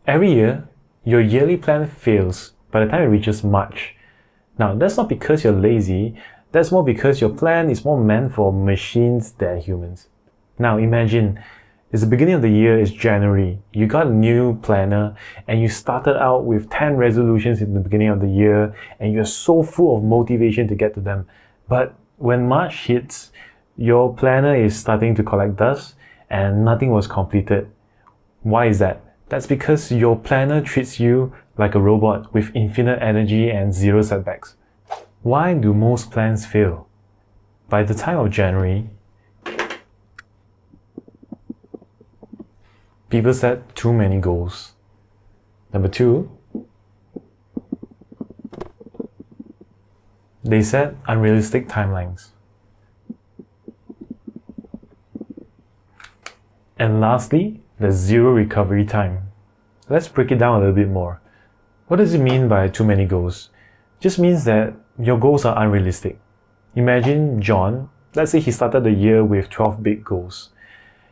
Every year, your yearly plan fails by the time it reaches March. Now, that's not because you're lazy, that's more because your plan is more meant for machines than humans. Now, imagine, it's the beginning of the year, it's January, you got a new planner and you started out with 10 resolutions in the beginning of the year and you're so full of motivation to get to them. But when March hits, your planner is starting to collect dust and nothing was completed. Why is that? That's because your planner treats you like a robot with infinite energy and zero setbacks. Why do most plans fail? By the time of January, people set too many goals. Number 2, they set unrealistic timelines. And lastly, there's zero recovery time. Let's break it down a little bit more. What does it mean by too many goals? It just means that your goals are unrealistic. Imagine John, let's say he started the year with 12 big goals.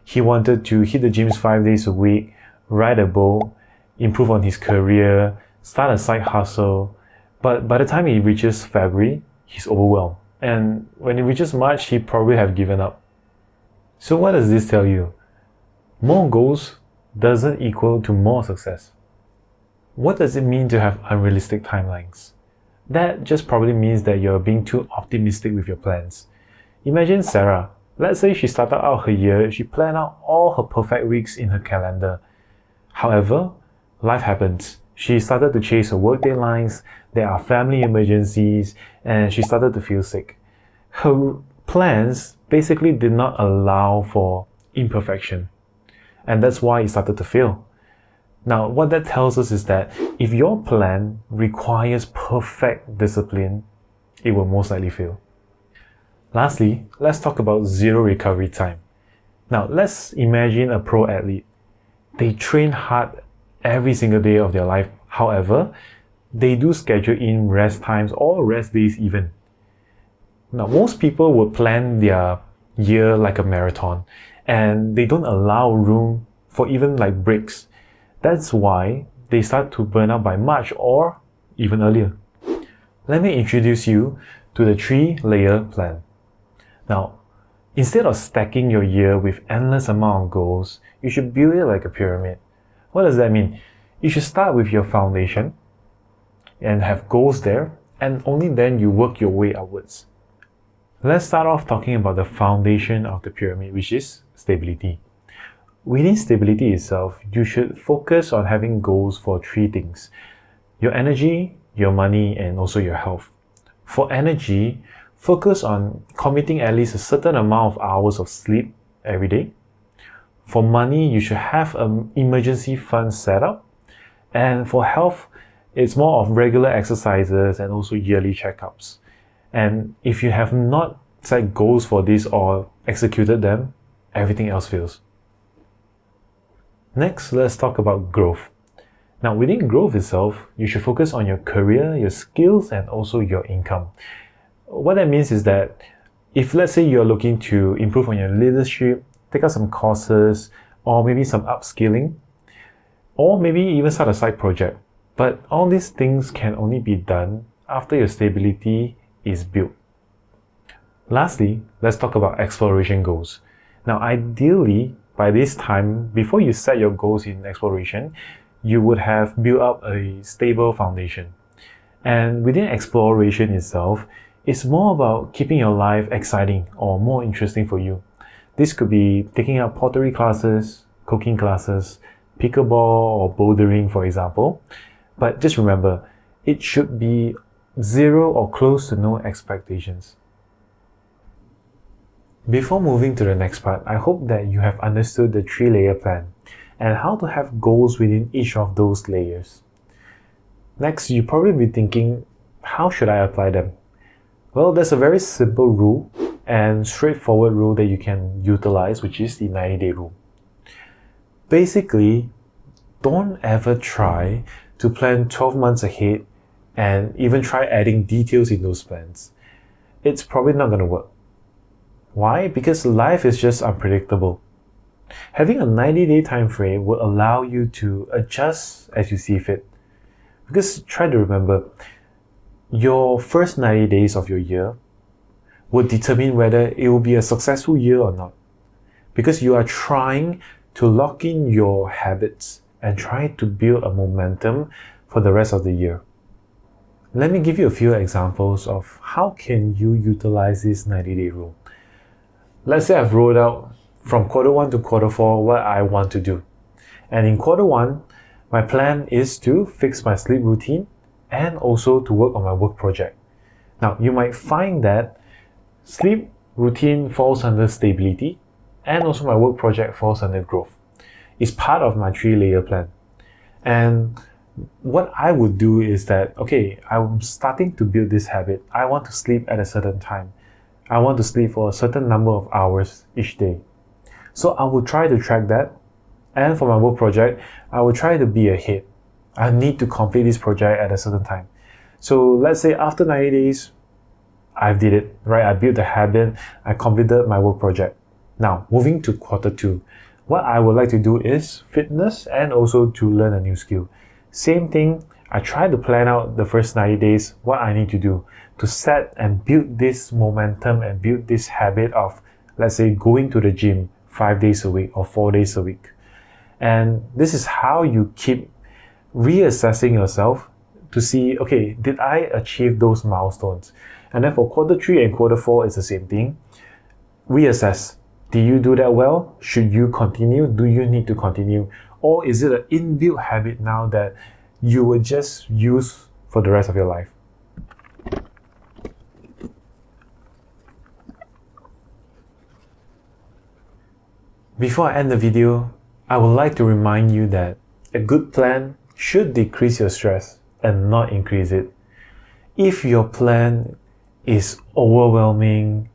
He wanted to hit the gyms 5 days a week, ride a boat, improve on his career, start a side hustle. But by the time he reaches February, he's overwhelmed. And when he reaches March, he probably have given up. So what does this tell you? More goals doesn't equal to more success. What does it mean to have unrealistic timelines? That just probably means that you're being too optimistic with your plans. Imagine Sarah. Let's say she started out her year, she planned out all her perfect weeks in her calendar. However, life happens. She started to chase her work deadlines, there are family emergencies, and she started to feel sick. Her plans basically did not allow for imperfection. And that's why it started to fail. Now, what that tells us is that if your plan requires perfect discipline, it will most likely fail. Lastly, let's talk about zero recovery time. Now, let's imagine a pro athlete. They train hard every single day of their life. However, they do schedule in rest times or rest days even. Now, most people would plan their year like a marathon and they don't allow room for even like breaks. That's why they start to burn out by March or even earlier. Let me introduce you to the 3-layer plan. Now, instead of stacking your year with endless amount of goals, you should build it like a pyramid. What does that mean? You should start with your foundation and have goals there, and only then you work your way upwards. Let's start off talking about the foundation of the pyramid, which is stability. Within stability itself, you should focus on having goals for 3 things: your energy, your money, and also your health. For energy, focus on committing at least a certain amount of hours of sleep every day. For money, you should have an emergency fund set up. And for health, it's more of regular exercises and also yearly checkups. And if you have not set goals for this or executed them, everything else fails. Next, let's talk about growth. Now, within growth itself, you should focus on your career, your skills, and also your income. What that means is that if let's say you're looking to improve on your leadership, take out some courses, or maybe some upskilling, or maybe even start a side project. But all these things can only be done after your stability is built. Lastly, let's talk about exploration goals. Now, ideally, by this time, before you set your goals in exploration, you would have built up a stable foundation. And within exploration itself, it's more about keeping your life exciting or more interesting for you. This could be taking up pottery classes, cooking classes, pickleball or bouldering, for example. But just remember, it should be zero or close to no expectations. Before moving to the next part, I hope that you have understood the 3-layer plan and how to have goals within each of those layers. Next, you'll probably be thinking, how should I apply them? Well, there's a very simple rule and straightforward rule that you can utilize, which is the 90-day rule. Basically, don't ever try to plan 12 months ahead and even try adding details in those plans. It's probably not going to work. Why? Because life is just unpredictable. Having a 90-day time frame will allow you to adjust as you see fit. Because try to remember, your first 90 days of your year would determine whether it will be a successful year or not. Because you are trying to lock in your habits and try to build a momentum for the rest of the year. Let me give you a few examples of how can you utilize this 90-day rule. Let's say I've rolled out from quarter 1 to quarter 4 what I want to do. And in quarter 1, my plan is to fix my sleep routine and also to work on my work project. Now, you might find that sleep routine falls under stability and also my work project falls under growth. It's part of my 3-layer plan. And what I would do is that, okay, I'm starting to build this habit. I want to sleep at a certain time. I want to sleep for a certain number of hours each day. So I will try to track that. And for my work project, I will try to be ahead. I need to complete this project at a certain time. So let's say after 90 days, I did it, right? I built the habit, I completed my work project. Now, moving to quarter 2, what I would like to do is fitness and also to learn a new skill. Same thing, I try to plan out the first 90 days what I need to do to set and build this momentum and build this habit of, let's say, going to the gym 5 days a week or 4 days a week. And this is how you keep reassessing yourself to see, okay, did I achieve those milestones? And then for quarter 3 and quarter 4, it's the same thing. Reassess. Did you do that well? Should you continue? Do you need to continue? Or is it an inbuilt habit now that you will just use for the rest of your life? Before I end the video, I would like to remind you that a good plan should decrease your stress and not increase it. If your plan is overwhelming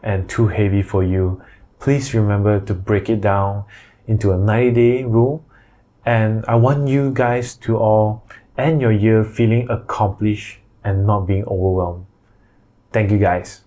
and too heavy for you, please remember to break it down into a 90-day rule. And I want you guys to all end your year feeling accomplished and not being overwhelmed. Thank you guys.